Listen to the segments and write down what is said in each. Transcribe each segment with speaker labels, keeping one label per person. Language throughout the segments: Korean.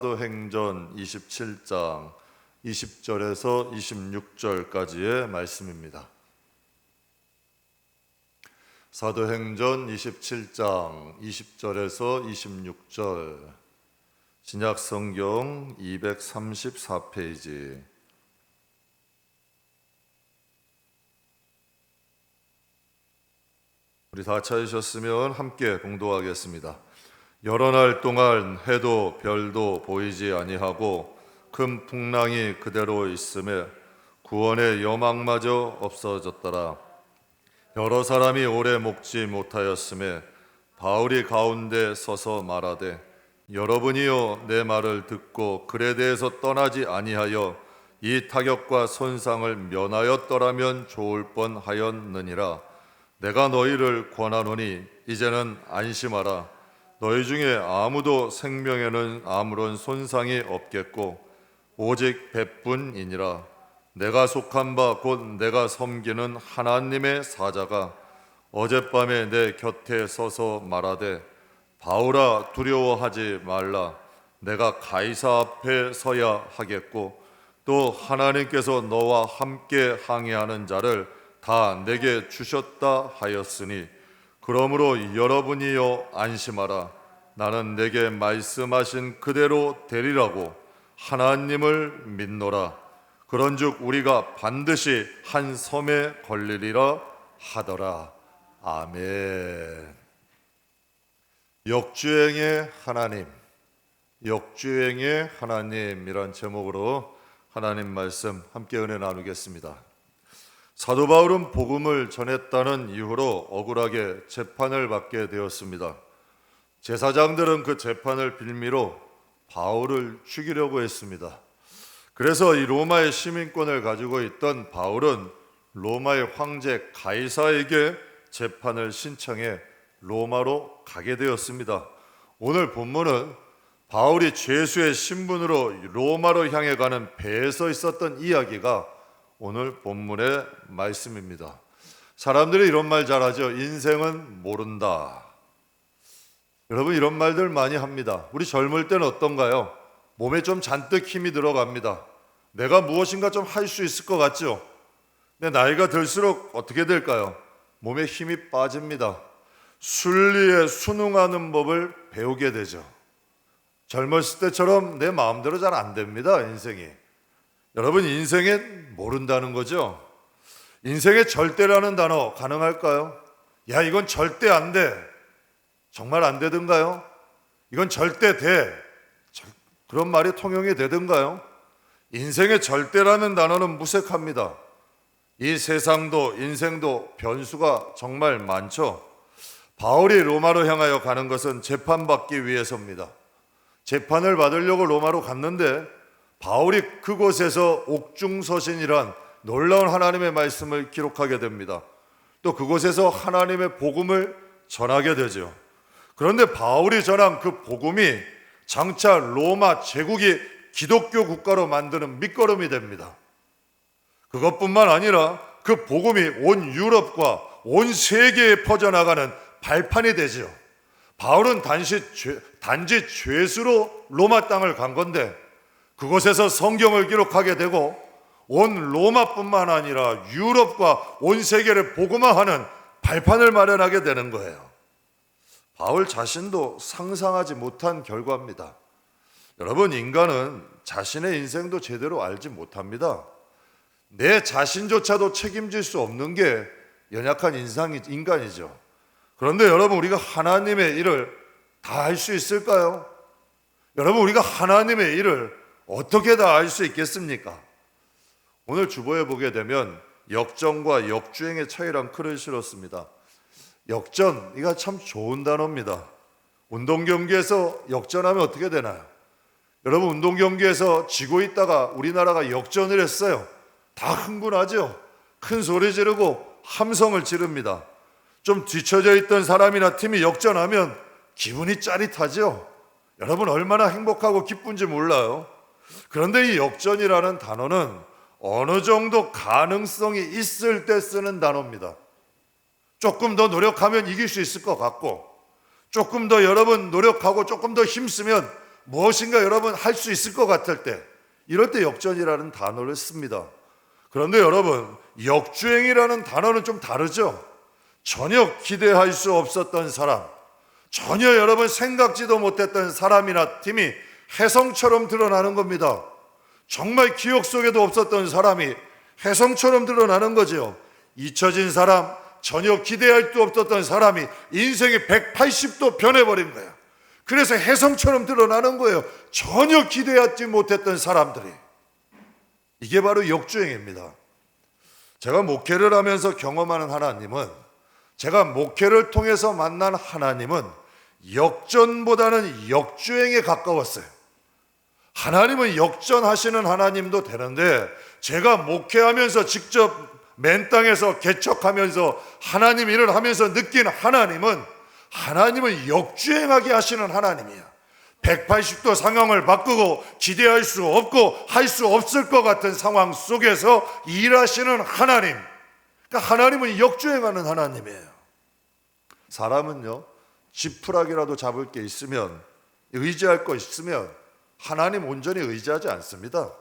Speaker 1: 사도행전 27장 20절에서 26절까지의 말씀입니다. 사도행전 27장 20절에서 26절, 신약성경 234페이지. 우리 다 찾으셨으면 함께 봉독하겠습니다. 여러 날 동안 해도 별도 보이지 아니하고 큰 풍랑이 그대로 있음에 구원의 여망마저 없어졌더라. 여러 사람이 오래 목지 못하였음에 바울이 가운데 서서 말하되, 여러분이요 내 말을 듣고 글에 대해서 떠나지 아니하여 이 타격과 손상을 면하였더라면 좋을 뻔하였느니라. 내가 너희를 권하노니 이제는 안심하라. 너희 중에 아무도 생명에는 아무런 손상이 없겠고 오직 배뿐이니라. 내가 속한 바 곧 내가 섬기는 하나님의 사자가 어젯밤에 내 곁에 서서 말하되, 바울아 두려워하지 말라. 내가 가이사 앞에 서야 하겠고 또 하나님께서 너와 함께 항해하는 자를 다 내게 주셨다 하였으니, 그러므로 여러분이여 안심하라. 나는 내게 말씀하신 그대로 되리라고 하나님을 믿노라. 그런즉 우리가 반드시 한 섬에 걸리리라 하더라. 아멘. 역주행의 하나님, 역주행의 하나님이란 제목으로 하나님 말씀 함께 은혜 나누겠습니다. 사도 바울은 복음을 전했다는 이유로 억울하게 재판을 받게 되었습니다. 제사장들은 그 재판을 빌미로 바울을 죽이려고 했습니다. 그래서 이 로마의 시민권을 가지고 있던 바울은 로마의 황제 가이사에게 재판을 신청해 로마로 가게 되었습니다. 오늘 본문은 바울이 죄수의 신분으로 로마로 향해 가는 배에서 있었던 이야기가 오늘 본문의 말씀입니다. 사람들이 이런 말 잘하죠. 인생은 모른다. 여러분, 이런 말들 많이 합니다. 우리 젊을 때는 어떤가요? 몸에 좀 잔뜩 힘이 들어갑니다. 내가 무엇인가 좀 할 수 있을 것 같죠? 근데 나이가 들수록 어떻게 될까요? 몸에 힘이 빠집니다. 순리에 순응하는 법을 배우게 되죠. 젊었을 때처럼 내 마음대로 잘 안 됩니다, 인생이. 여러분, 인생에 모른다는 거죠. 인생의 절대라는 단어 가능할까요? 야, 이건 절대 안 돼. 정말 안 되든가요? 이건 절대 돼. 그런 말이 통용이 되든가요? 인생의 절대라는 단어는 무색합니다. 이 세상도 인생도 변수가 정말 많죠. 바울이 로마로 향하여 가는 것은 재판받기 위해서입니다. 재판을 받으려고 로마로 갔는데 바울이 그곳에서 옥중서신이란 놀라운 하나님의 말씀을 기록하게 됩니다. 또 그곳에서 하나님의 복음을 전하게 되죠. 그런데 바울이 전한 그 복음이 장차 로마 제국이 기독교 국가로 만드는 밑거름이 됩니다. 그것뿐만 아니라 그 복음이 온 유럽과 온 세계에 퍼져나가는 발판이 되죠. 바울은 단지 죄수로 로마 땅을 간 건데 그곳에서 성경을 기록하게 되고 온 로마뿐만 아니라 유럽과 온 세계를 복음화하는 발판을 마련하게 되는 거예요. 바울 자신도 상상하지 못한 결과입니다. 여러분, 인간은 자신의 인생도 제대로 알지 못합니다. 내 자신조차도 책임질 수 없는 게 연약한 인간이죠. 그런데 여러분, 우리가 하나님의 일을 다 할 수 있을까요? 여러분, 우리가 하나님의 일을 어떻게 다 알 수 있겠습니까? 오늘 주보에 보게 되면 역전과 역주행의 차이란 글을 실었습니다. 역전, 이거 참 좋은 단어입니다. 운동 경기에서 역전하면 어떻게 되나요? 여러분, 운동 경기에서 지고 있다가 우리나라가 역전을 했어요. 다 흥분하죠. 큰 소리 지르고 함성을 지릅니다. 좀 뒤처져 있던 사람이나 팀이 역전하면 기분이 짜릿하죠. 여러분, 얼마나 행복하고 기쁜지 몰라요. 그런데 이 역전이라는 단어는 어느 정도 가능성이 있을 때 쓰는 단어입니다. 조금 더 노력하면 이길 수 있을 것 같고, 조금 더 여러분 노력하고 조금 더 힘쓰면 무엇인가 여러분 할 수 있을 것 같을 때, 이럴 때 역전이라는 단어를 씁니다. 그런데 여러분, 역주행이라는 단어는 좀 다르죠. 전혀 기대할 수 없었던 사람, 전혀 여러분 생각지도 못했던 사람이나 팀이 혜성처럼 드러나는 겁니다. 정말 기억 속에도 없었던 사람이 혜성처럼 드러나는 거죠. 잊혀진 사람, 전혀 기대할 수 없었던 사람이 인생이 180도 변해버린 거예요. 그래서 혜성처럼 드러나는 거예요. 전혀 기대하지 못했던 사람들이. 이게 바로 역주행입니다. 제가 목회를 하면서 경험하는 하나님은, 제가 목회를 통해서 만난 하나님은 역전보다는 역주행에 가까웠어요. 하나님은 역전하시는 하나님도 되는데, 제가 목회하면서 직접 맨 땅에서 개척하면서 하나님 일을 하면서 느낀 하나님은 역주행하게 하시는 하나님이야. 180도 상황을 바꾸고 기대할 수 없고 할 수 없을 것 같은 상황 속에서 일하시는 하나님, 그러니까 하나님은 역주행하는 하나님이에요. 사람은요, 지푸라기라도 잡을 게 있으면, 의지할 거 있으면 하나님 온전히 의지하지 않습니다.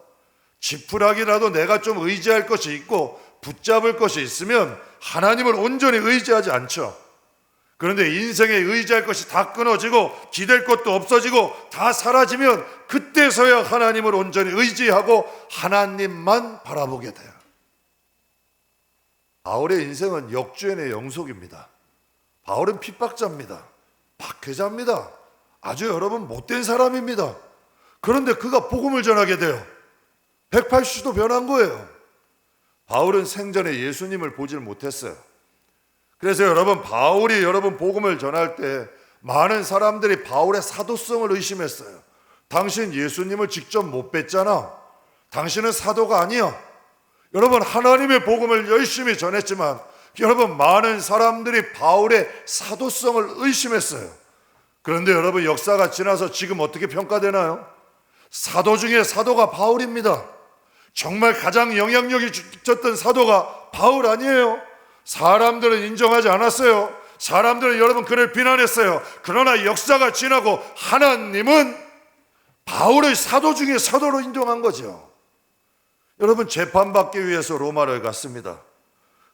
Speaker 1: 지푸라기라도 내가 좀 의지할 것이 있고 붙잡을 것이 있으면 하나님을 온전히 의지하지 않죠. 그런데 인생에 의지할 것이 다 끊어지고 기댈 것도 없어지고 다 사라지면 그때서야 하나님을 온전히 의지하고 하나님만 바라보게 돼요. 바울의 인생은 역주행의 영속입니다. 바울은 핍박자입니다. 박해자입니다. 아주 여러분 못된 사람입니다. 그런데 그가 복음을 전하게 돼요. 180도 변한 거예요. 바울은 생전에 예수님을 보질 못했어요. 그래서 여러분, 바울이 여러분 복음을 전할 때 많은 사람들이 바울의 사도성을 의심했어요. 당신 예수님을 직접 못 뵀잖아. 당신은 사도가 아니야. 여러분, 하나님의 복음을 열심히 전했지만 여러분, 많은 사람들이 바울의 사도성을 의심했어요. 그런데 여러분, 역사가 지나서 지금 어떻게 평가되나요? 사도 중에 사도가 바울입니다. 정말 가장 영향력이 있었던 사도가 바울 아니에요? 사람들은 인정하지 않았어요. 사람들은 여러분 그를 비난했어요. 그러나 역사가 지나고 하나님은 바울의 사도 중에 사도로 인정한 거죠. 여러분, 재판받기 위해서 로마를 갔습니다.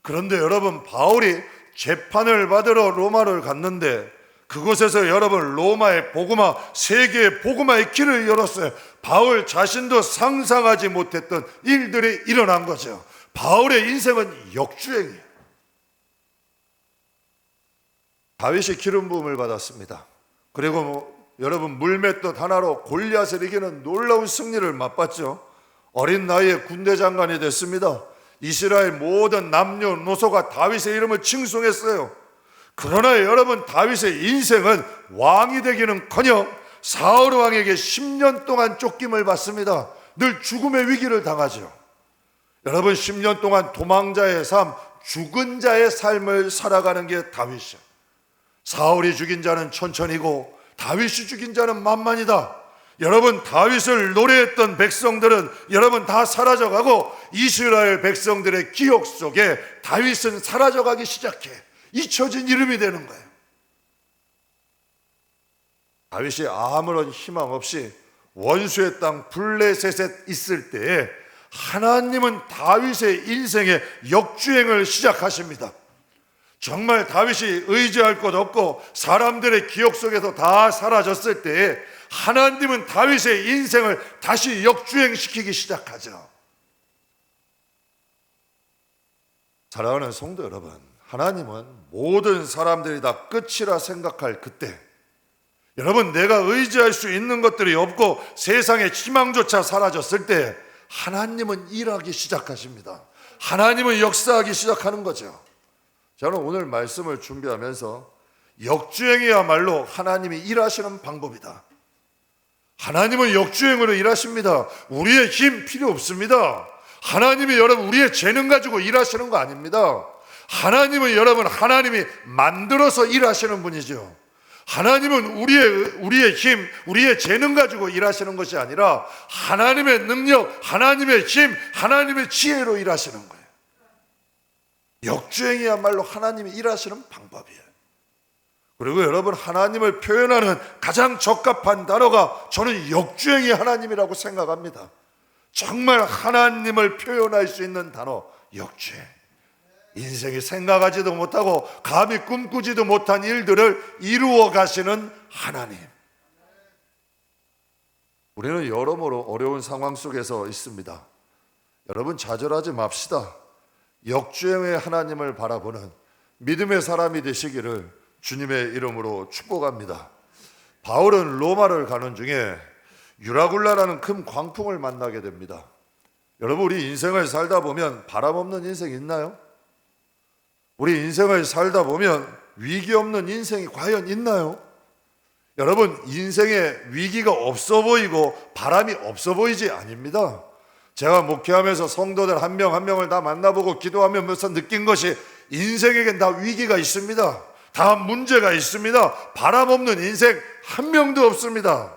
Speaker 1: 그런데 여러분, 바울이 재판을 받으러 로마를 갔는데 그곳에서 여러분 로마의 복음화, 세계의 복음화의 길을 열었어요. 바울 자신도 상상하지 못했던 일들이 일어난 거죠. 바울의 인생은 역주행이에요. 다윗이 기름 부음을 받았습니다. 그리고 여러분, 물맷돌 하나로 골리앗을 이기는 놀라운 승리를 맛봤죠. 어린 나이에 군대 장관이 됐습니다. 이스라엘 모든 남녀노소가 다윗의 이름을 칭송했어요. 그러나 여러분, 다윗의 인생은 왕이 되기는커녕 사울 왕에게 10년 동안 쫓김을 받습니다. 늘 죽음의 위기를 당하죠. 여러분, 10년 동안 도망자의 삶, 죽은 자의 삶을 살아가는 게 다윗이에요. 사울이 죽인 자는 천천히고 다윗이 죽인 자는 만만이다. 여러분, 다윗을 노래했던 백성들은 여러분 다 사라져가고 이스라엘 백성들의 기억 속에 다윗은 사라져가기 시작해. 잊혀진 이름이 되는 거예요. 다윗이 아무런 희망 없이 원수의 땅 블레셋에 있을 때에 하나님은 다윗의 인생에 역주행을 시작하십니다. 정말 다윗이 의지할 것 없고 사람들의 기억 속에서 다 사라졌을 때에 하나님은 다윗의 인생을 다시 역주행시키기 시작하죠. 사랑하는 성도 여러분, 하나님은 모든 사람들이 다 끝이라 생각할 그때, 여러분 내가 의지할 수 있는 것들이 없고 세상의 희망조차 사라졌을 때 하나님은 일하기 시작하십니다. 하나님은 역사하기 시작하는 거죠. 저는 오늘 말씀을 준비하면서 역주행이야말로 하나님이 일하시는 방법이다. 하나님은 역주행으로 일하십니다. 우리의 힘 필요 없습니다. 하나님이 여러분 우리의 재능 가지고 일하시는 거 아닙니다. 하나님은 여러분 하나님이 만들어서 일하시는 분이죠. 하나님은 우리의 힘, 우리의 재능 가지고 일하시는 것이 아니라 하나님의 능력, 하나님의 힘, 하나님의 지혜로 일하시는 거예요. 역주행이야말로 하나님이 일하시는 방법이에요. 그리고 여러분, 하나님을 표현하는 가장 적합한 단어가 저는 역주행의 하나님이라고 생각합니다. 정말 하나님을 표현할 수 있는 단어, 역주행. 인생이 생각하지도 못하고 감히 꿈꾸지도 못한 일들을 이루어 가시는 하나님. 우리는 여러모로 어려운 상황 속에서 있습니다. 여러분, 좌절하지 맙시다. 역주행의 하나님을 바라보는 믿음의 사람이 되시기를 주님의 이름으로 축복합니다. 바울은 로마를 가는 중에 유라굴라라는 큰 광풍을 만나게 됩니다. 여러분, 우리 인생을 살다 보면 바람 없는 인생 있나요? 우리 인생을 살다 보면 위기 없는 인생이 과연 있나요? 여러분, 인생에 위기가 없어 보이고 바람이 없어 보이지 아닙니다. 제가 목회하면서 성도들 한 명 한 명을 다 만나보고 기도하면서 느낀 것이 인생에겐 다 위기가 있습니다. 다 문제가 있습니다. 바람 없는 인생 한 명도 없습니다.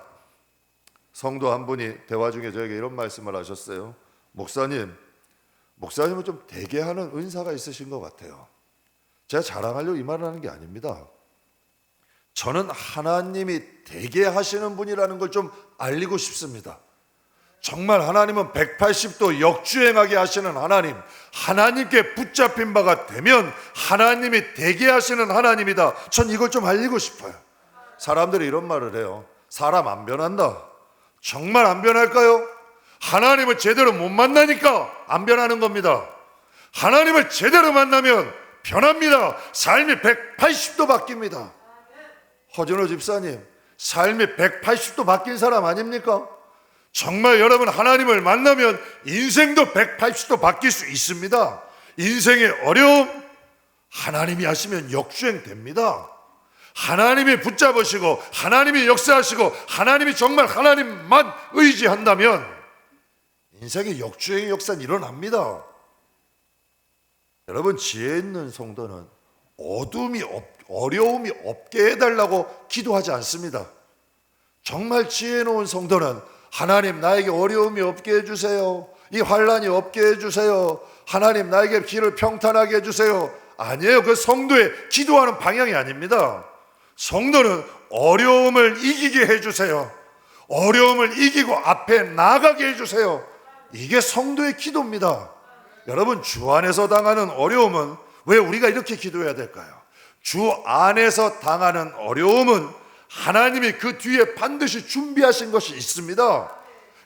Speaker 1: 성도 한 분이 대화 중에 저에게 이런 말씀을 하셨어요. 목사님은 좀 되게 하는 은사가 있으신 것 같아요. 제가 자랑하려고 이 말을 하는 게 아닙니다. 저는 하나님이 되게 하시는 분이라는 걸 좀 알리고 싶습니다. 정말 하나님은 180도 역주행하게 하시는 하나님, 하나님께 붙잡힌 바가 되면 하나님이 되게 하시는 하나님이다. 전 이걸 좀 알리고 싶어요. 사람들이 이런 말을 해요. 사람 안 변한다. 정말 안 변할까요? 하나님을 제대로 못 만나니까 안 변하는 겁니다. 하나님을 제대로 만나면 변합니다. 삶이 180도 바뀝니다. 허준호 집사님, 삶이 180도 바뀐 사람 아닙니까? 정말 여러분, 하나님을 만나면 인생도 180도 바뀔 수 있습니다. 인생의 어려움, 하나님이 하시면 역주행 됩니다. 하나님이 붙잡으시고 하나님이 역사하시고 하나님이 정말 하나님만 의지한다면 인생의 역주행의 역사는 일어납니다. 여러분, 지혜 있는 성도는 어려움이 없게 해달라고 기도하지 않습니다. 정말 지혜로운 성도는 하나님, 나에게 어려움이 없게 해주세요. 이 환난이 없게 해주세요. 하나님, 나에게 길을 평탄하게 해주세요. 아니에요. 그 성도의 기도하는 방향이 아닙니다. 성도는 어려움을 이기게 해주세요. 어려움을 이기고 앞에 나가게 해주세요. 이게 성도의 기도입니다. 여러분, 주 안에서 당하는 어려움은 왜 우리가 이렇게 기도해야 될까요? 주 안에서 당하는 어려움은 하나님이 그 뒤에 반드시 준비하신 것이 있습니다.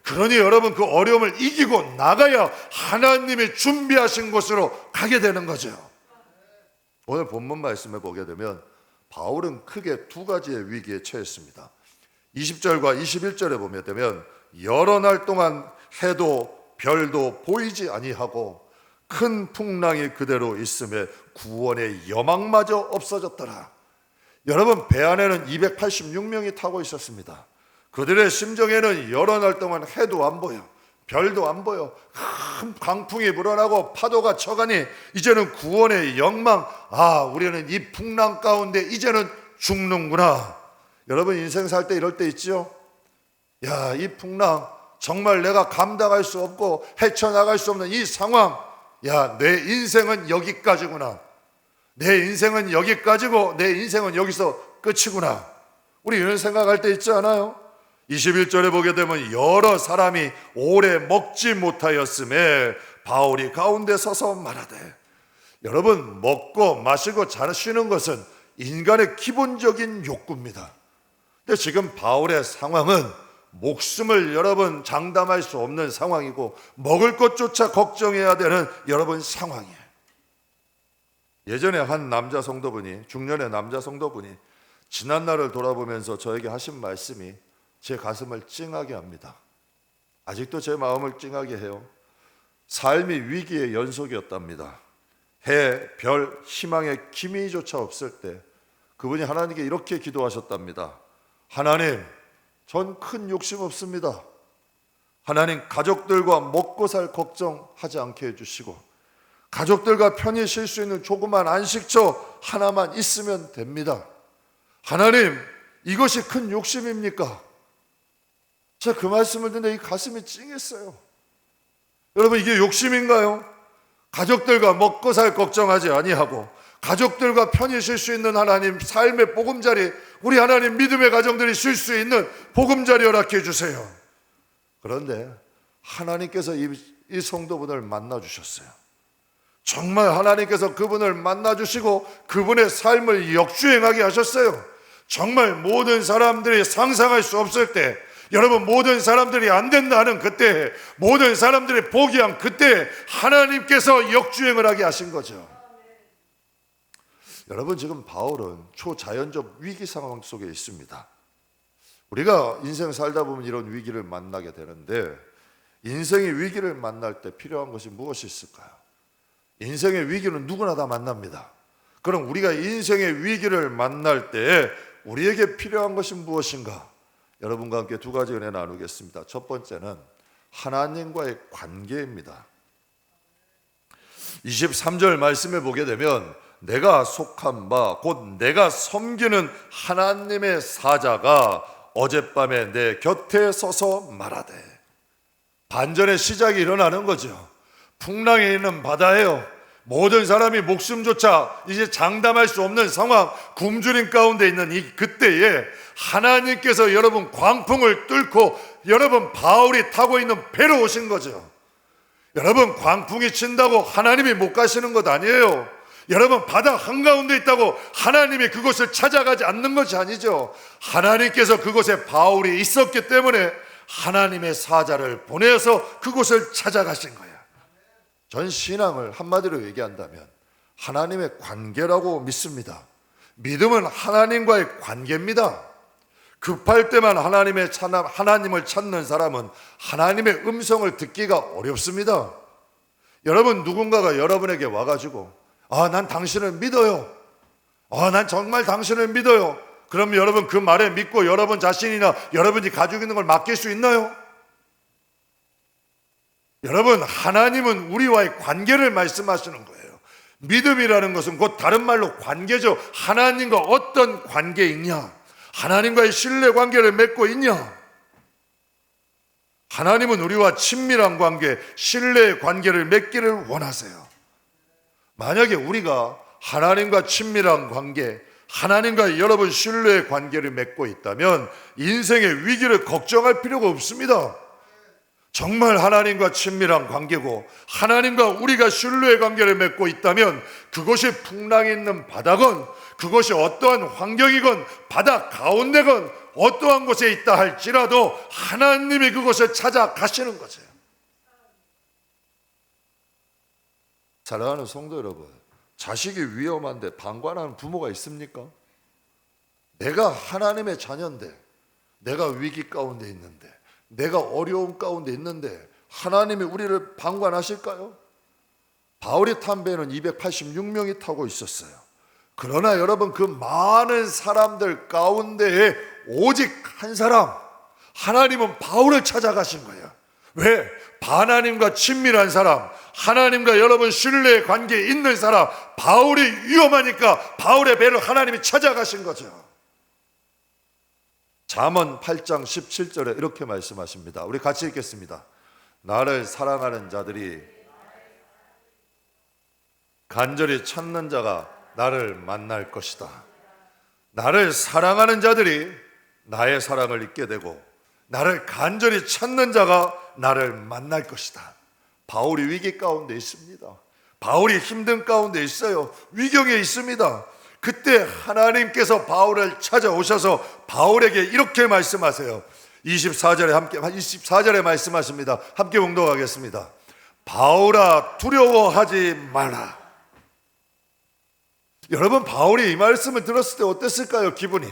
Speaker 1: 그러니 여러분, 그 어려움을 이기고 나가야 하나님이 준비하신 곳으로 가게 되는 거죠. 오늘 본문 말씀에 보게 되면 바울은 크게 두 가지의 위기에 처했습니다. 20절과 21절에 보게 되면 여러 날 동안 해도 별도 보이지 아니하고 큰 풍랑이 그대로 있음에 구원의 여망마저 없어졌더라. 여러분, 배 안에는 286명이 타고 있었습니다. 그들의 심정에는 여러 날 동안 해도 안 보여, 별도 안 보여. 큰 강풍이 불어나고 파도가 쳐가니 이제는 구원의 영망, 우리는 이 풍랑 가운데 이제는 죽는구나. 여러분, 인생 살 때 이럴 때 있죠? 이 풍랑 정말 내가 감당할 수 없고 헤쳐나갈 수 없는 이 상황, 내 인생은 여기까지구나. 내 인생은 여기까지고 내 인생은 여기서 끝이구나. 우리 이런 생각할 때 있지 않아요? 21절에 보게 되면 여러 사람이 오래 먹지 못하였음에 바울이 가운데 서서 말하되, 여러분, 먹고 마시고 잘 쉬는 것은 인간의 기본적인 욕구입니다. 근데 지금 바울의 상황은 목숨을 여러분 장담할 수 없는 상황이고 먹을 것조차 걱정해야 되는 여러분 상황이에요. 예전에 한 남자 성도분이, 중년의 남자 성도분이 지난날을 돌아보면서 저에게 하신 말씀이 제 가슴을 찡하게 합니다. 아직도 제 마음을 찡하게 해요. 삶이 위기의 연속이었답니다. 해, 별, 희망의 기미조차 없을 때 그분이 하나님께 이렇게 기도하셨답니다. 하나님, 전 큰 욕심 없습니다. 하나님, 가족들과 먹고 살 걱정하지 않게 해주시고 가족들과 편히 쉴 수 있는 조그만 안식처 하나만 있으면 됩니다. 하나님, 이것이 큰 욕심입니까? 제가 그 말씀을 듣는데 이 가슴이 찡했어요. 여러분, 이게 욕심인가요? 가족들과 먹고 살 걱정하지 아니하고 가족들과 편히 쉴 수 있는 하나님, 삶의 보금자리, 우리 하나님 믿음의 가정들이 쉴 수 있는 보금자리 허락해 주세요. 그런데 하나님께서 이 성도분을 만나주셨어요. 정말 하나님께서 그분을 만나주시고 그분의 삶을 역주행하게 하셨어요. 정말 모든 사람들이 상상할 수 없을 때, 여러분, 모든 사람들이 안 된다 하는 그때, 모든 사람들이 포기한 그때 하나님께서 역주행을 하게 하신 거죠. 여러분, 지금 바울은 초자연적 위기 상황 속에 있습니다. 우리가 인생 살다 보면 이런 위기를 만나게 되는데, 인생의 위기를 만날 때 필요한 것이 무엇이 있을까요? 인생의 위기는 누구나 다 만납니다. 그럼 우리가 인생의 위기를 만날 때 우리에게 필요한 것이 무엇인가? 여러분과 함께 두 가지 은혜 나누겠습니다. 첫 번째는 하나님과의 관계입니다. 23절 말씀에 보게 되면 내가 속한 바 곧 내가 섬기는 하나님의 사자가 어젯밤에 내 곁에 서서 말하되, 반전의 시작이 일어나는 거죠. 풍랑이 있는 바다예요. 모든 사람이 목숨조차 이제 장담할 수 없는 상황, 굶주림 가운데 있는 이 그때에 하나님께서 여러분 광풍을 뚫고 여러분 바울이 타고 있는 배로 오신 거죠. 여러분, 광풍이 친다고 하나님이 못 가시는 것 아니에요. 여러분, 바다 한가운데 있다고 하나님이 그곳을 찾아가지 않는 것이 아니죠. 하나님께서 그곳에 바울이 있었기 때문에 하나님의 사자를 보내서 그곳을 찾아가신 거예요. 전 신앙을 한마디로 얘기한다면 하나님의 관계라고 믿습니다. 믿음은 하나님과의 관계입니다. 급할 때만 하나님을 찾는 사람은 하나님의 음성을 듣기가 어렵습니다. 여러분, 누군가가 여러분에게 와가지고 난 당신을 믿어요. 난 정말 당신을 믿어요. 그럼 여러분 그 말에 믿고 여러분 자신이나 여러분이 가지고 있는 걸 맡길 수 있나요? 여러분, 하나님은 우리와의 관계를 말씀하시는 거예요. 믿음이라는 것은 곧 다른 말로 관계죠. 하나님과 어떤 관계에 있냐? 하나님과의 신뢰 관계를 맺고 있냐? 하나님은 우리와 친밀한 관계, 신뢰의 관계를 맺기를 원하세요. 만약에 우리가 하나님과 친밀한 관계, 하나님과 여러분 신뢰의 관계를 맺고 있다면 인생의 위기를 걱정할 필요가 없습니다. 정말 하나님과 친밀한 관계고 하나님과 우리가 신뢰의 관계를 맺고 있다면 그것이 풍랑이 있는 바다건, 그것이 어떠한 환경이건, 바다 가운데건 어떠한 곳에 있다 할지라도 하나님이 그곳을 찾아가시는 거죠. 사랑하는 성도 여러분, 자식이 위험한데 방관하는 부모가 있습니까? 내가 하나님의 자녀인데, 내가 위기 가운데 있는데, 내가 어려움 가운데 있는데 하나님이 우리를 방관하실까요? 바울이 탄 배는 286명이 타고 있었어요. 그러나 여러분, 그 많은 사람들 가운데에 오직 한 사람, 하나님은 바울을 찾아가신 거예요. 왜? 하나님과 친밀한 사람, 하나님과 여러분 신뢰의 관계에 있는 사람, 바울이 위험하니까 바울의 배를 하나님이 찾아가신 거죠. 잠언 8장 17절에 이렇게 말씀하십니다. 우리 같이 읽겠습니다. 나를 사랑하는 자들이, 간절히 찾는 자가 나를 만날 것이다. 나를 사랑하는 자들이 나의 사랑을 잊게 되고 나를 간절히 찾는 자가 나를 만날 것이다. 바울이 위기 가운데 있습니다. 바울이 힘든 가운데 있어요. 위경에 있습니다. 그때 하나님께서 바울을 찾아오셔서 바울에게 이렇게 말씀하세요. 24절에 말씀하십니다. 함께 봉독하겠습니다. 바울아, 두려워하지 마라. 여러분, 바울이 이 말씀을 들었을 때 어땠을까요? 기분이.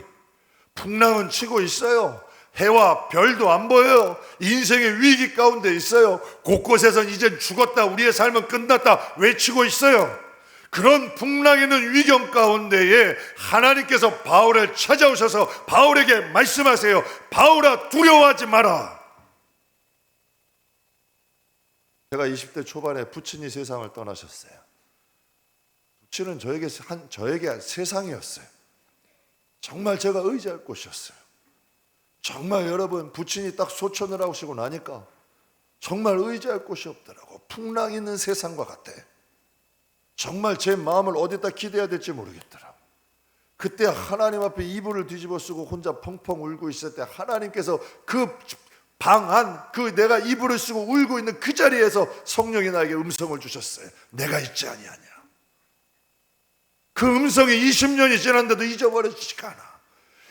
Speaker 1: 풍랑은 치고 있어요. 해와 별도 안 보여요. 인생의 위기 가운데 있어요. 곳곳에선 이젠 죽었다, 우리의 삶은 끝났다 외치고 있어요. 그런 풍랑 있는 위경 가운데에 하나님께서 바울을 찾아오셔서 바울에게 말씀하세요. 바울아, 두려워하지 마라. 제가 20대 초반에 부친이 세상을 떠나셨어요. 부친은 저에게 세상이었어요. 정말 제가 의지할 곳이었어요. 정말 여러분, 부친이 딱 소천을 하시고 나니까 정말 의지할 곳이 없더라고. 풍랑 있는 세상과 같아. 정말 제 마음을 어디다 기대야 될지 모르겠더라. 그때 하나님 앞에 이불을 뒤집어 쓰고 혼자 펑펑 울고 있을 때 하나님께서 그 방 안, 그 내가 이불을 쓰고 울고 있는 그 자리에서 성령이 나에게 음성을 주셨어요. 내가 있지 아니하냐. 그 음성이 20년이 지났는데도 잊어버려지지가 않아.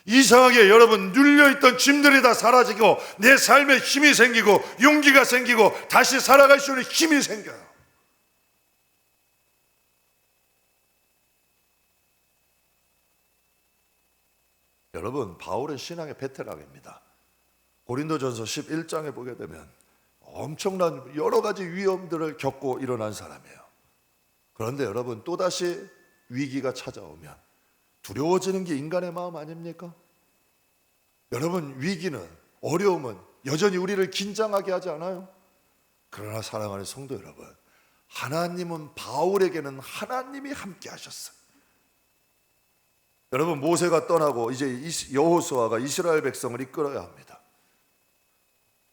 Speaker 1: 이상하게 여러분, 눌려있던 짐들이 다 사라지고 내 삶에 힘이 생기고 용기가 생기고 다시 살아갈 수 있는 힘이 생겨요. 여러분, 바울은 신앙의 베테랑입니다. 고린도전서 11장에 보게 되면 엄청난 여러 가지 위험들을 겪고 일어난 사람이에요. 그런데 여러분, 또다시 위기가 찾아오면 두려워지는 게 인간의 마음 아닙니까? 여러분, 위기는, 어려움은 여전히 우리를 긴장하게 하지 않아요? 그러나 사랑하는 성도 여러분, 하나님은 바울에게는 하나님이 함께 하셨어요. 여러분, 모세가 떠나고 이제 여호수아가 이스라엘 백성을 이끌어야 합니다.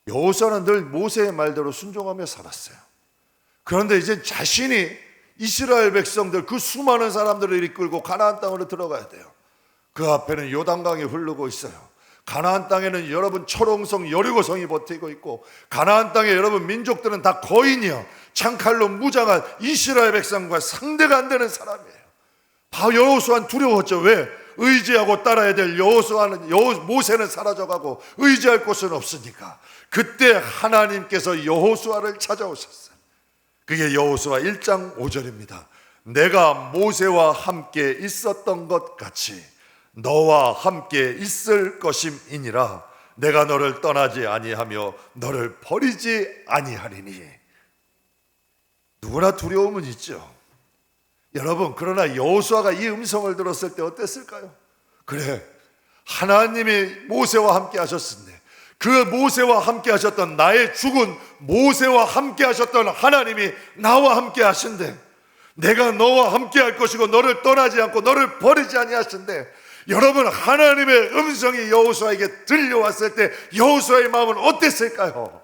Speaker 1: 여호수아는 늘 모세의 말대로 순종하며 살았어요. 그런데 이제 자신이 이스라엘 백성들, 그 수많은 사람들을 이끌고 가나안 땅으로 들어가야 돼요. 그 앞에는 요단강이 흐르고 있어요. 가나안 땅에는 여러분 초롱성 여리고성이 버티고 있고, 가나안 땅에 여러분 민족들은 다 거인이요, 창칼로 무장한 이스라엘 백성과 상대가 안 되는 사람이에요. 여호수아는 두려웠죠. 왜? 의지하고 따라야 될 모세는 사라져가고 의지할 곳은 없으니까. 그때 하나님께서 여호수아를 찾아오셨어요. 그게 여호수아 1장 5절입니다. 내가 모세와 함께 있었던 것 같이 너와 함께 있을 것임이니라. 내가 너를 떠나지 아니하며 너를 버리지 아니하리니. 누구나 두려움은 있죠. 여러분, 그러나 여호수아가 이 음성을 들었을 때 어땠을까요? 그래, 하나님이 모세와 함께 하셨는데, 그 모세와 함께 하셨던, 나의 죽은 모세와 함께 하셨던 하나님이 나와 함께 하신대. 내가 너와 함께 할 것이고 너를 떠나지 않고 너를 버리지 아니하신대. 여러분, 하나님의 음성이 여호수아에게 들려왔을 때 여호수아의 마음은 어땠을까요?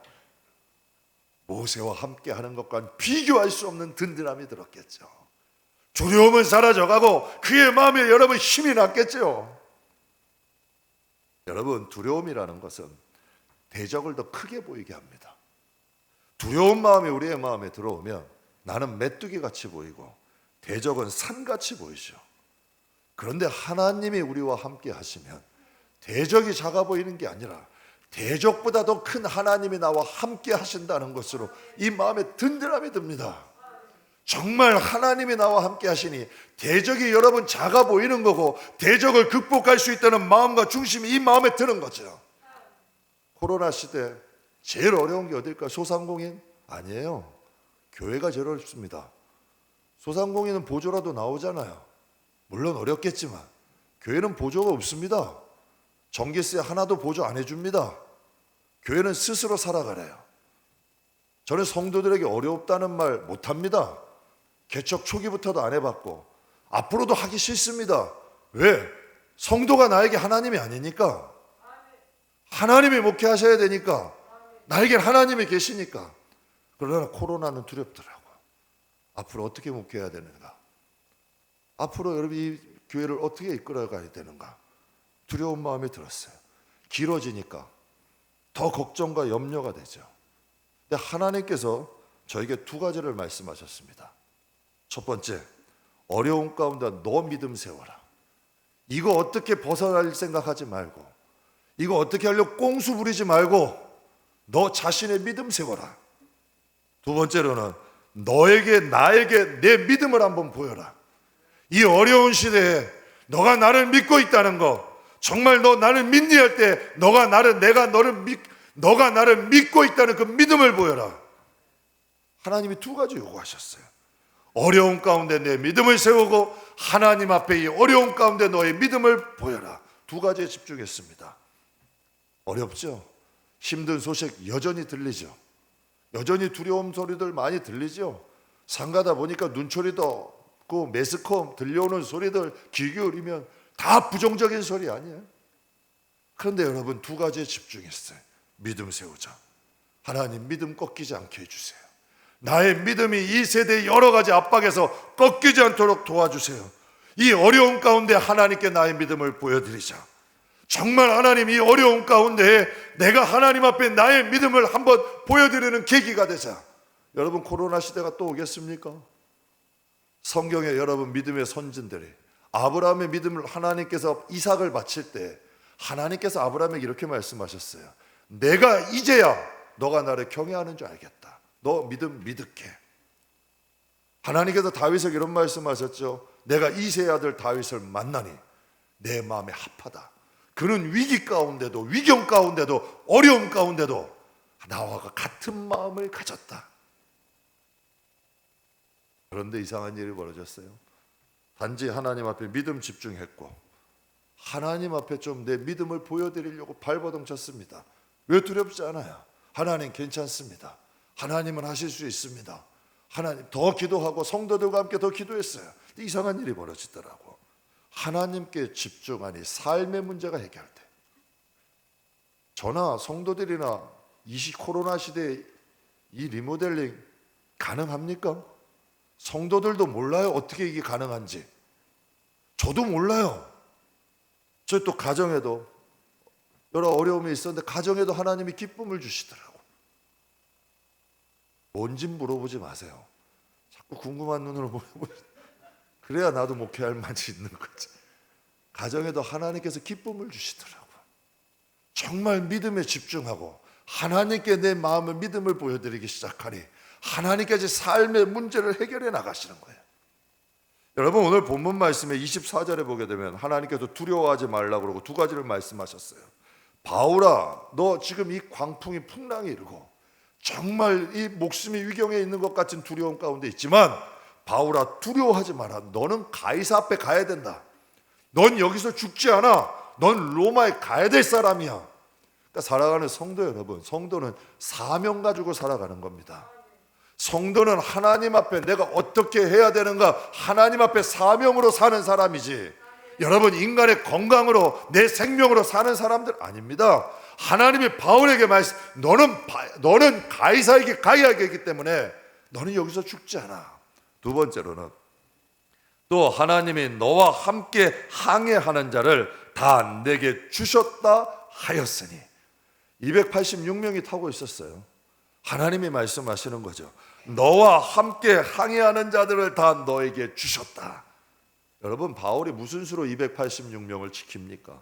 Speaker 1: 모세와 함께 하는 것과는 비교할 수 없는 든든함이 들었겠죠. 두려움은 사라져가고 그의 마음에 여러분 힘이 났겠죠. 여러분, 두려움이라는 것은 대적을 더 크게 보이게 합니다. 두려운 마음이 우리의 마음에 들어오면 나는 메뚜기 같이 보이고 대적은 산같이 보이죠. 그런데 하나님이 우리와 함께 하시면 대적이 작아 보이는 게 아니라 대적보다 더 큰 하나님이 나와 함께 하신다는 것으로 이 마음에 든든함이 듭니다. 정말 하나님이 나와 함께 하시니 대적이 여러분 작아 보이는 거고, 대적을 극복할 수 있다는 마음과 중심이 이 마음에 드는 거죠. 코로나 시대 제일 어려운 게 어딜까? 소상공인? 아니에요. 교회가 제일 어렵습니다. 소상공인은 보조라도 나오잖아요. 물론 어렵겠지만 교회는 보조가 없습니다. 전기세 하나도 보조 안 해줍니다. 교회는 스스로 살아가래요. 저는 성도들에게 어렵다는 말 못합니다. 개척 초기부터도 안 해봤고 앞으로도 하기 싫습니다. 왜? 성도가 나에게 하나님이 아니니까. 하나님이 목회하셔야 되니까. 나에겐 하나님이 계시니까. 그러나 코로나는 두렵더라고. 앞으로 어떻게 목회해야 되는가? 앞으로 여러분 이 교회를 어떻게 이끌어가야 되는가? 두려운 마음이 들었어요. 길어지니까 더 걱정과 염려가 되죠. 근데 하나님께서 저에게 두 가지를 말씀하셨습니다. 첫 번째, 어려운 가운데 너 믿음 세워라. 이거 어떻게 벗어날 생각하지 말고, 이거 어떻게 하려고 꽁수 부리지 말고 너 자신의 믿음 세워라. 두 번째로는 나에게 내 믿음을 한번 보여라. 이 어려운 시대에 너가 나를 믿고 있다는 거, 정말 너 나를 믿니 할 때 너가 나를 믿고 있다는 그 믿음을 보여라. 하나님이 두 가지 요구하셨어요. 어려운 가운데 내 믿음을 세우고 하나님 앞에 이 어려운 가운데 너의 믿음을 보여라. 두 가지에 집중했습니다. 어렵죠? 힘든 소식 여전히 들리죠? 여전히 두려움 소리들 많이 들리죠? 산 가다 보니까 눈초리도 없고 매스컴 들려오는 소리들 귀 기울이면 다 부정적인 소리 아니에요? 그런데 여러분, 두 가지에 집중했어요. 믿음 세우자. 하나님, 믿음 꺾이지 않게 해주세요. 나의 믿음이 이 세대의 여러 가지 압박에서 꺾이지 않도록 도와주세요. 이 어려운 가운데 하나님께 나의 믿음을 보여드리자. 정말 하나님, 이 어려운 가운데 내가 하나님 앞에 나의 믿음을 한번 보여드리는 계기가 되자. 여러분, 코로나 시대가 또 오겠습니까? 성경에 여러분 믿음의 선진들이, 아브라함의 믿음을 하나님께서 이삭을 바칠 때 하나님께서 아브라함에게 이렇게 말씀하셨어요. 내가 이제야 너가 나를 경외하는 줄 알겠다. 너 믿음 믿을게. 하나님께서 다윗에게 이런 말씀하셨죠. 내가 이새의 아들 다윗을 만나니 내 마음에 합하다. 그는 위기 가운데도, 위경 가운데도, 어려움 가운데도 나와 같은 마음을 가졌다. 그런데 이상한 일이 벌어졌어요. 단지 하나님 앞에 믿음 집중했고 하나님 앞에 좀 내 믿음을 보여드리려고 발버둥 쳤습니다. 왜? 두렵지 않아요. 하나님 괜찮습니다. 하나님은 하실 수 있습니다. 하나님, 더 기도하고 성도들과 함께 더 기도했어요. 이상한 일이 벌어지더라고. 하나님께 집중하니 삶의 문제가 해결돼. 저나 성도들이나 이 코로나 시대에 이 리모델링 가능합니까? 성도들도 몰라요. 어떻게 이게 가능한지. 저도 몰라요. 저희 또 가정에도 여러 어려움이 있었는데 가정에도 하나님이 기쁨을 주시더라고. 뭔지 물어보지 마세요. 자꾸 궁금한 눈으로 물어보세요. 그래야 나도 목회할 맛이 있는 거지. 가정에도 하나님께서 기쁨을 주시더라고. 정말 믿음에 집중하고 하나님께 내 마음의 믿음을 보여드리기 시작하니 하나님께서 삶의 문제를 해결해 나가시는 거예요. 여러분, 오늘 본문 말씀에 24절에 보게 되면 하나님께서 두려워하지 말라고 그러고 두 가지를 말씀하셨어요. 바울아, 너 지금 이 광풍이 풍랑이 이르고 정말 이 목숨이 위경에 있는 것 같은 두려움 가운데 있지만 바울아, 두려워하지 마라. 너는 가이사 앞에 가야 된다. 넌 여기서 죽지 않아. 넌 로마에 가야 될 사람이야. 그러니까 살아가는 성도 여러분, 성도는 사명 가지고 살아가는 겁니다. 성도는 하나님 앞에 내가 어떻게 해야 되는가, 하나님 앞에 사명으로 사는 사람이지, 여러분 인간의 건강으로 내 생명으로 사는 사람들 아닙니다. 하나님이 바울에게 말씀, 너는 가이사에게 가야 하기 때문에 너는 여기서 죽지 않아. 두 번째로는 또 하나님이 너와 함께 항해하는 자를 다 내게 주셨다 하였으니. 286명이 타고 있었어요. 하나님이 말씀하시는 거죠. 너와 함께 항해하는 자들을 다 너에게 주셨다. 여러분, 바울이 무슨 수로 286명을 지킵니까?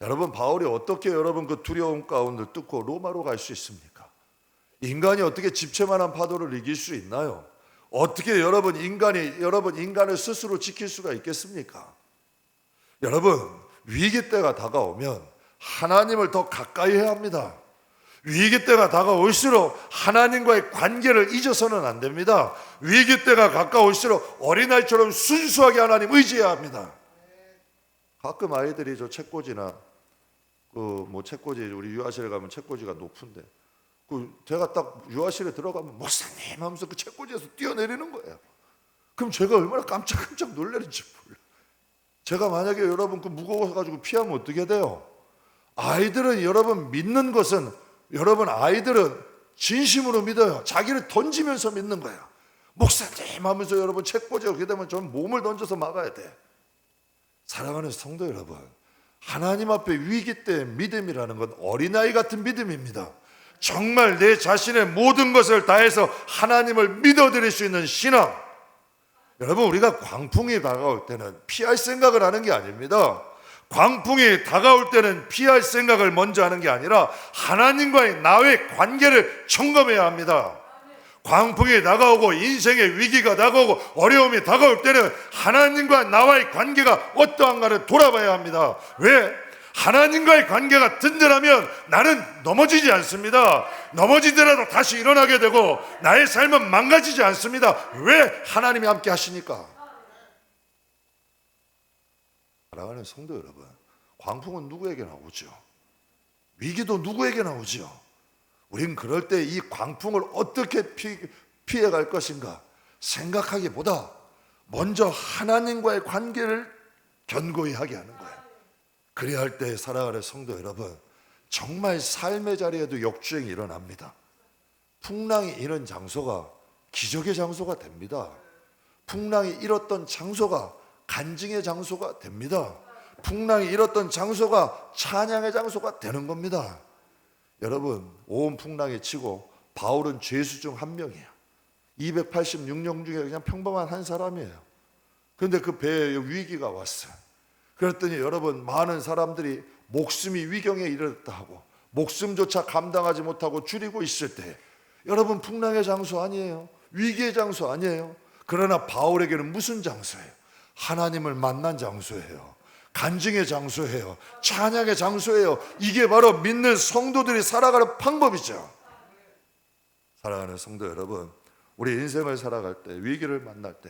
Speaker 1: 여러분, 바울이 어떻게 여러분 그 두려움 가운데 뚫고 로마로 갈 수 있습니까? 인간이 어떻게 집채만한 파도를 이길 수 있나요? 어떻게 여러분 인간을 스스로 지킬 수가 있겠습니까? 여러분, 위기 때가 다가오면 하나님을 더 가까이 해야 합니다. 위기 때가 다가올수록 하나님과의 관계를 잊어서는 안 됩니다. 위기 때가 가까울수록 어린아이처럼 순수하게 하나님 의지해야 합니다. 가끔 아이들이 저 책꽂이나 책꽂이, 우리 유아실에 가면 책꽂이가 높은데 제가 딱 유아실에 들어가면 목사님 하면서 그 책꽂이에서 뛰어내리는 거예요. 그럼 제가 얼마나 깜짝깜짝 놀라는지 몰라요. 제가 만약에 여러분 그 무거워가지고 피하면 어떻게 돼요? 아이들은 여러분 믿는 것은, 여러분 아이들은 진심으로 믿어요. 자기를 던지면서 믿는 거예요. 목사님 하면서 여러분 책꽂이가 그렇게 되면 저는 몸을 던져서 막아야 돼. 사랑하는 성도 여러분, 하나님 앞에 위기 때 믿음이라는 건 어린아이 같은 믿음입니다. 정말 내 자신의 모든 것을 다해서 하나님을 믿어드릴 수 있는 신앙. 여러분, 우리가 광풍이 다가올 때는 피할 생각을 하는 게 아닙니다. 광풍이 다가올 때는 피할 생각을 먼저 하는 게 아니라 하나님과의 나의 관계를 점검해야 합니다. 광풍이 다가오고 인생의 위기가 다가오고 어려움이 다가올 때는 하나님과 나와의 관계가 어떠한가를 돌아봐야 합니다. 왜? 하나님과의 관계가 든든하면 나는 넘어지지 않습니다. 넘어지더라도 다시 일어나게 되고 나의 삶은 망가지지 않습니다. 왜? 하나님이 함께 하시니까. 사랑하는 성도 여러분, 광풍은 누구에게나 오죠. 위기도 누구에게나 오죠. 우린 그럴 때 이 광풍을 어떻게 피해갈 것인가 생각하기보다 먼저 하나님과의 관계를 견고히 하게 하는 거예요. 그래야 할 때 살아가는 성도 여러분, 정말 삶의 자리에도 역주행이 일어납니다. 풍랑이 이런 장소가 기적의 장소가 됩니다. 풍랑이 일었던 장소가 간증의 장소가 됩니다. 풍랑이 일었던 장소가 찬양의 장소가 되는 겁니다. 여러분, 온 풍랑이 치고 바울은 죄수 중 한 명이에요. 286명 중에 그냥 평범한 한 사람이에요. 그런데 그 배에 위기가 왔어요. 그랬더니 여러분, 많은 사람들이 목숨이 위경에 이르렀다 하고 목숨조차 감당하지 못하고 줄이고 있을 때, 여러분, 풍랑의 장소 아니에요? 위기의 장소 아니에요? 그러나 바울에게는 무슨 장소예요? 하나님을 만난 장소예요. 간증의 장소예요. 찬양의 장소예요. 이게 바로 믿는 성도들이 살아가는 방법이죠. 사랑하는 성도 여러분, 우리 인생을 살아갈 때, 위기를 만날 때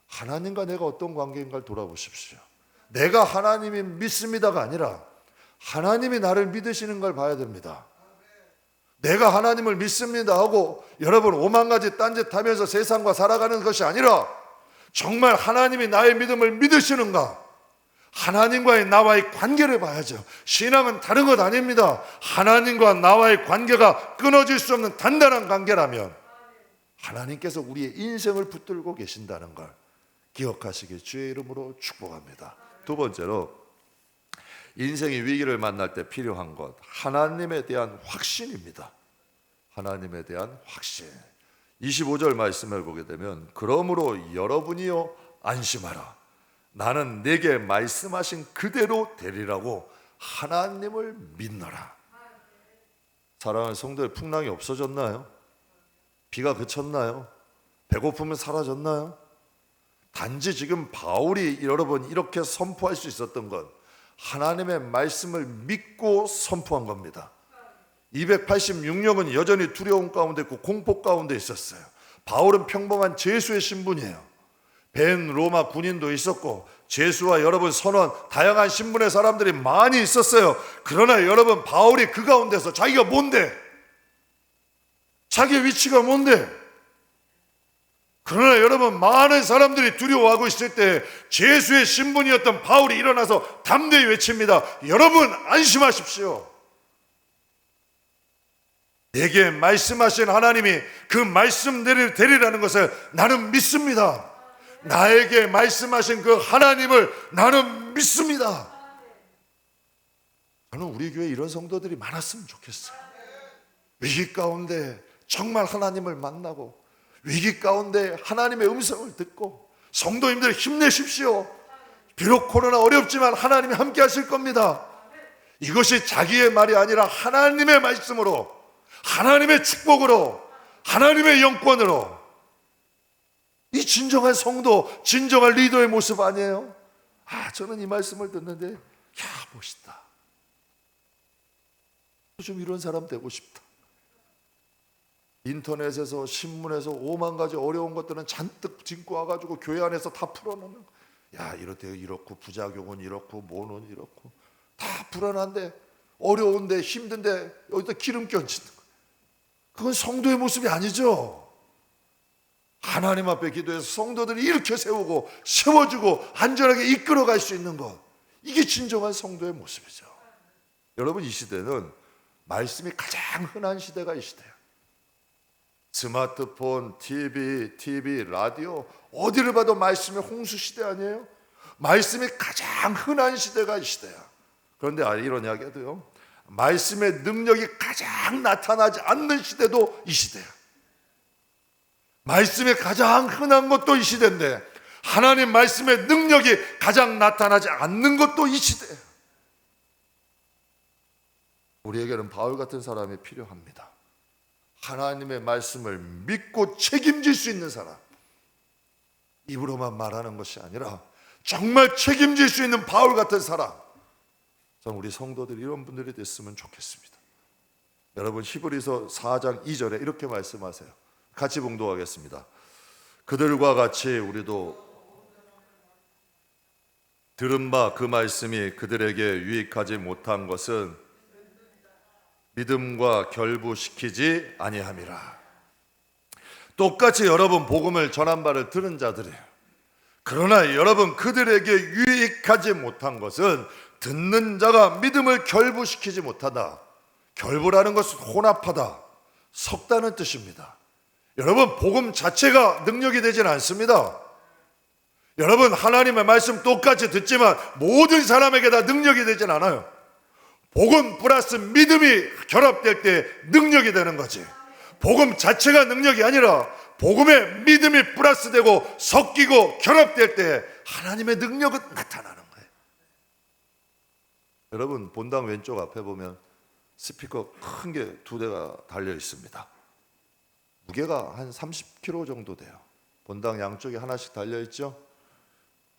Speaker 1: 하나님과 내가 어떤 관계인가를 돌아보십시오. 내가 하나님이 믿습니다가 아니라 하나님이 나를 믿으시는 걸 봐야 됩니다. 내가 하나님을 믿습니다 하고 여러분 오만 가지 딴짓하면서 세상과 살아가는 것이 아니라 정말 하나님이 나의 믿음을 믿으시는가, 하나님과의 나와의 관계를 봐야죠. 신앙은 다른 것 아닙니다. 하나님과 나와의 관계가 끊어질 수 없는 단단한 관계라면 하나님께서 우리의 인생을 붙들고 계신다는 걸 기억하시길 주의 이름으로 축복합니다. 두 번째로, 인생의 위기를 만날 때 필요한 것, 하나님에 대한 확신입니다. 하나님에 대한 확신. 25절 말씀을 보게 되면, 그러므로 여러분이요 안심하라. 나는 내게 말씀하신 그대로 되리라고 하나님을 믿노라. 사랑하는 성도의, 풍랑이 없어졌나요? 비가 그쳤나요? 배고픔은 사라졌나요? 단지 지금 바울이 여러분 이렇게 선포할 수 있었던 건 하나님의 말씀을 믿고 선포한 겁니다. 286명은 여전히 두려움 가운데 있고 공포 가운데 있었어요. 바울은 평범한 죄수의 신분이에요. 벤 로마 군인도 있었고 죄수와 여러분 선원, 다양한 신분의 사람들이 많이 있었어요. 그러나 여러분, 바울이 그 가운데서 자기가 뭔데? 자기의 위치가 뭔데? 그러나 여러분, 많은 사람들이 두려워하고 있을 때 죄수의 신분이었던 바울이 일어나서 담대히 외칩니다. 여러분 안심하십시오. 내게 말씀하신 하나님이 그 말씀대로 되리라는 것을 나는 믿습니다. 나에게 말씀하신 그 하나님을 나는 믿습니다. 저는 우리 교회에 이런 성도들이 많았으면 좋겠어요. 위기 가운데 정말 하나님을 만나고 위기 가운데 하나님의 음성을 듣고, 성도님들 힘내십시오. 비록 코로나 어렵지만 하나님이 함께 하실 겁니다. 이것이 자기의 말이 아니라 하나님의 말씀으로, 하나님의 축복으로, 하나님의 영권으로. 이 진정한 성도, 진정한 리더의 모습 아니에요? 저는 이 말씀을 듣는데 멋있다. 좀 이런 사람 되고 싶다. 인터넷에서, 신문에서 오만 가지 어려운 것들은 잔뜩 짚고 와가지고 교회 안에서 다 풀어놓는, 이렇대요, 이렇고 부작용은 이렇고 뭐는 이렇고, 다 불안한데, 어려운데, 힘든데 여기다 기름 껴주는 거예요. 그건 성도의 모습이 아니죠. 하나님 앞에 기도해서 성도들이 이렇게 세우고 세워주고 안전하게 이끌어갈 수 있는 것, 이게 진정한 성도의 모습이죠. 여러분, 이 시대는 말씀이 가장 흔한 시대가 이 시대예요. 스마트폰, TV, 라디오, 어디를 봐도 말씀의 홍수 시대 아니에요? 말씀이 가장 흔한 시대가 이 시대야. 그런데 이런 이야기 해도요, 말씀의 능력이 가장 나타나지 않는 시대도 이 시대야. 말씀이 가장 흔한 것도 이 시대인데 하나님 말씀의 능력이 가장 나타나지 않는 것도 이 시대야. 우리에게는 바울 같은 사람이 필요합니다. 하나님의 말씀을 믿고 책임질 수 있는 사람. 입으로만 말하는 것이 아니라 정말 책임질 수 있는 바울 같은 사람. 저는 우리 성도들이 이런 분들이 됐으면 좋겠습니다. 여러분, 히브리서 4장 2절에 이렇게 말씀하세요. 같이 봉독하겠습니다. 그들과 같이 우리도 들은 바 그 말씀이 그들에게 유익하지 못한 것은 믿음과 결부시키지 아니함이라. 똑같이 여러분 복음을 전한 바를 들은 자들이에요. 그러나 여러분, 그들에게 유익하지 못한 것은 듣는 자가 믿음을 결부시키지 못하다. 결부라는 것은 혼합하다, 섞다는 뜻입니다. 여러분, 복음 자체가 능력이 되진 않습니다. 여러분, 하나님의 말씀 똑같이 듣지만 모든 사람에게 다 능력이 되진 않아요. 복음 플러스 믿음이 결합될 때 능력이 되는 거지. 복음 자체가 능력이 아니라 복음에 믿음이 플러스되고 섞이고 결합될 때 하나님의 능력은 나타나는 거예요. 여러분, 본당 왼쪽 앞에 보면 스피커 큰 게 2대가 달려 있습니다. 무게가 한 30kg 정도 돼요. 본당 양쪽에 하나씩 달려 있죠.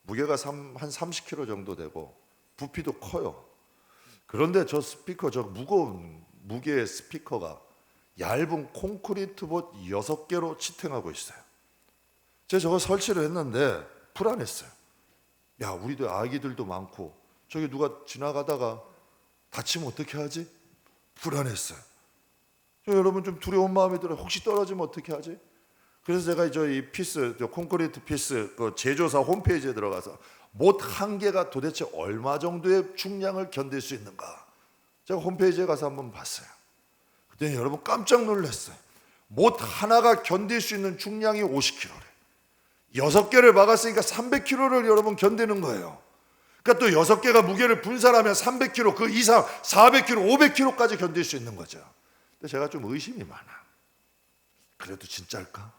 Speaker 1: 무게가 한 30kg 정도 되고 부피도 커요. 그런데 저 스피커, 저 무거운 무게의 스피커가 얇은 콘크리트 봇 6개로 지탱하고 있어요. 제가 저거 설치를 했는데 불안했어요. 야, 우리도 아기들도 많고 저기 누가 지나가다가 다치면 어떻게 하지? 불안했어요. 여러분, 좀 두려운 마음이 들어요. 혹시 떨어지면 어떻게 하지? 그래서 제가 이 피스, 콘크리트 피스 그 제조사 홈페이지에 들어가서 못 한 개가 도대체 얼마 정도의 중량을 견딜 수 있는가, 제가 홈페이지에 가서 한번 봤어요. 그때 여러분 깜짝 놀랐어요. 못 하나가 견딜 수 있는 중량이 50kg래. 6개를 박았으니까 300kg를 여러분 견디는 거예요. 그러니까 또 6개가 무게를 분산하면 300kg, 그 이상 400kg, 500kg까지 견딜 수 있는 거죠. 근데 제가 좀 의심이 많아. 그래도 진짜일까?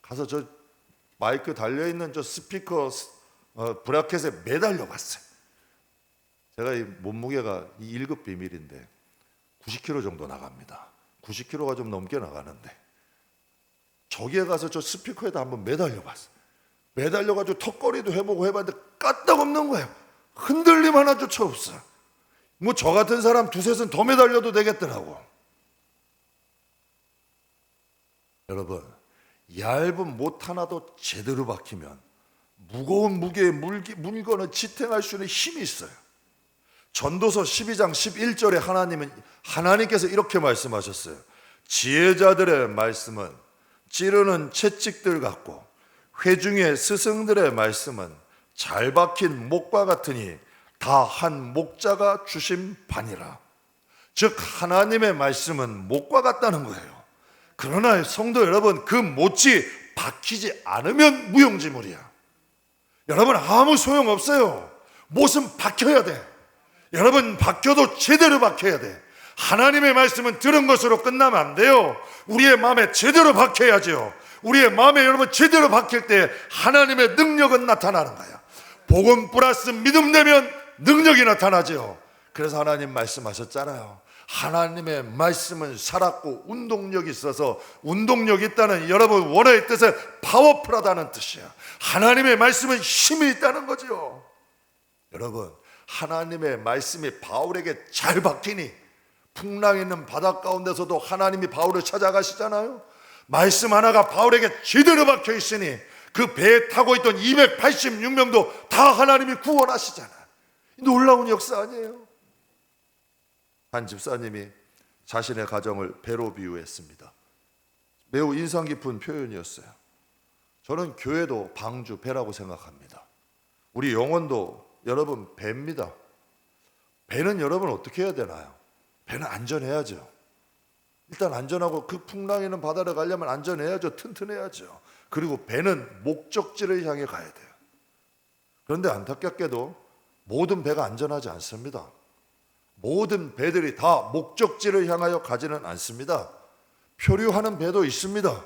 Speaker 1: 가서 저 마이크 달려있는 저 스피커 브라켓에 매달려 봤어요. 제가 이 몸무게가 이 1급 비밀인데 90kg 정도 나갑니다. 90kg가 좀 넘게 나가는데 저기에 가서 저 스피커에다 한번 매달려 봤어요. 매달려가지고 턱걸이도 해보고 해봤는데 까딱없는 거예요. 흔들림 하나조차 없어요. 뭐 저 같은 사람 두셋은 더 매달려도 되겠더라고. 여러분, 얇은 못 하나도 제대로 박히면 무거운 무게의 물건을 지탱할 수 있는 힘이 있어요. 전도서 12장 11절에 하나님께서 이렇게 말씀하셨어요. 지혜자들의 말씀은 찌르는 채찍들 같고 회중의 스승들의 말씀은 잘 박힌 목과 같으니 다 한 목자가 주신 바니라. 즉 하나님의 말씀은 목과 같다는 거예요. 그러나 성도 여러분, 그 못이 박히지 않으면 무용지물이야. 여러분, 아무 소용없어요. 못은 박혀야 돼. 여러분, 박혀도 제대로 박혀야 돼. 하나님의 말씀은 들은 것으로 끝나면 안 돼요. 우리의 마음에 제대로 박혀야죠. 우리의 마음에 여러분 제대로 박힐 때 하나님의 능력은 나타나는 거야. 복음 플러스 믿음 되면 능력이 나타나죠. 그래서 하나님 말씀하셨잖아요. 하나님의 말씀은 살았고 운동력이 있어서, 운동력이 있다는 여러분 원어의 뜻은 파워풀하다는 뜻이야. 하나님의 말씀은 힘이 있다는 거죠. 여러분, 하나님의 말씀이 바울에게 잘 박히니 풍랑 있는 바다 가운데서도 하나님이 바울을 찾아가시잖아요. 말씀 하나가 바울에게 제대로 박혀 있으니 그 배에 타고 있던 286명도 다 하나님이 구원하시잖아요. 놀라운 역사 아니에요? 한 집사님이 자신의 가정을 배로 비유했습니다. 매우 인상 깊은 표현이었어요. 저는 교회도 방주, 배라고 생각합니다. 우리 영혼도 여러분 배입니다. 배는 여러분 어떻게 해야 되나요? 배는 안전해야죠. 일단 안전하고 그 풍랑 있는 바다를 가려면 안전해야죠. 튼튼해야죠. 그리고 배는 목적지를 향해 가야 돼요. 그런데 안타깝게도 모든 배가 안전하지 않습니다. 모든 배들이 다 목적지를 향하여 가지는 않습니다. 표류하는 배도 있습니다.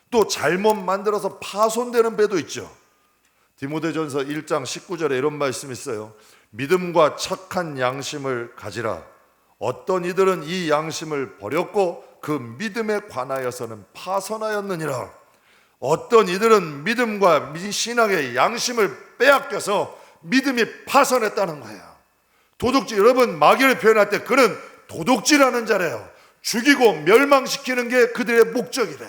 Speaker 1: 또 잘못 만들어서 파손되는 배도 있죠. 디모데전서 1장 19절에 이런 말씀이 있어요. 믿음과 착한 양심을 가지라. 어떤 이들은 이 양심을 버렸고 그 믿음에 관하여서는 파선하였느니라. 어떤 이들은 믿음과 신앙의 양심을 빼앗겨서 믿음이 파선했다는 거예요. 도둑질, 여러분 마귀를 표현할 때 그는 도둑질하는 자래요. 죽이고 멸망시키는 게 그들의 목적이래.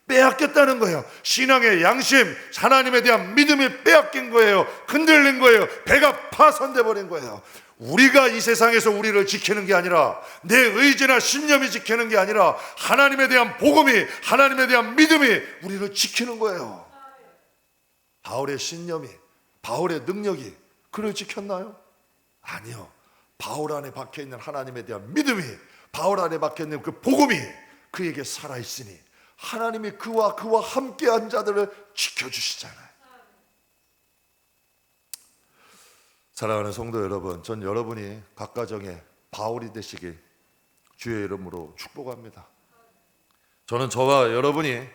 Speaker 1: 빼앗겼다는 거예요. 신앙의 양심, 하나님에 대한 믿음이 빼앗긴 거예요. 흔들린 거예요. 배가 파손돼 버린 거예요. 우리가 이 세상에서 우리를 지키는 게 아니라, 내 의지나 신념이 지키는 게 아니라 하나님에 대한 복음이, 하나님에 대한 믿음이 우리를 지키는 거예요. 바울의 신념이, 바울의 능력이 그를 지켰나요? 아니요. 바울 안에 박혀있는 하나님에 대한 믿음이, 바울 안에 박혀있는 그 복음이 그에게 살아있으니 하나님이 그와 함께한 자들을 지켜주시잖아요. 사랑하는 성도 여러분, 전 여러분이 각 가정에 바울이 되시길 주의 이름으로 축복합니다. 저는 저와 여러분이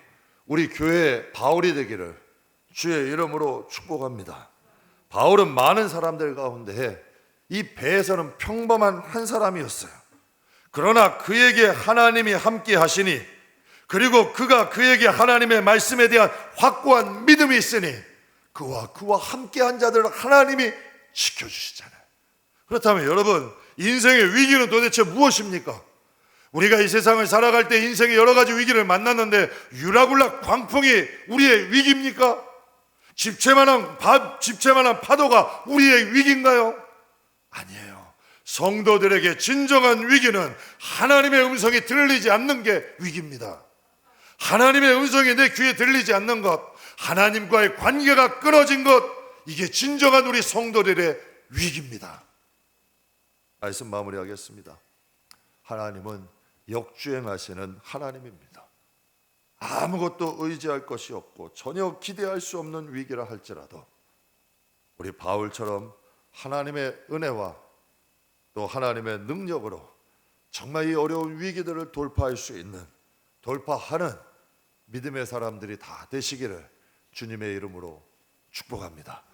Speaker 1: 우리 교회의 바울이 되기를 주의 이름으로 축복합니다. 바울은 많은 사람들 가운데 이 배에서는 평범한 한 사람이었어요. 그러나 그에게 하나님이 함께 하시니, 그리고 그에게 하나님의 말씀에 대한 확고한 믿음이 있으니 그와 함께한 자들을 하나님이 지켜주시잖아요. 그렇다면 여러분, 인생의 위기는 도대체 무엇입니까? 우리가 이 세상을 살아갈 때 인생의 여러 가지 위기를 만났는데 유라굴라 광풍이 우리의 위기입니까? 집채만한 파도가 우리의 위기인가요? 아니에요. 성도들에게 진정한 위기는 하나님의 음성이 들리지 않는 게 위기입니다. 하나님의 음성이 내 귀에 들리지 않는 것, 하나님과의 관계가 끊어진 것, 이게 진정한 우리 성도들의 위기입니다. 말씀 마무리하겠습니다. 하나님은 역주행하시는 하나님입니다. 아무것도 의지할 것이 없고 전혀 기대할 수 없는 위기라 할지라도 우리 바울처럼 하나님의 은혜와 또 하나님의 능력으로 정말 이 어려운 위기들을 돌파하는 믿음의 사람들이 다 되시기를 주님의 이름으로 축복합니다.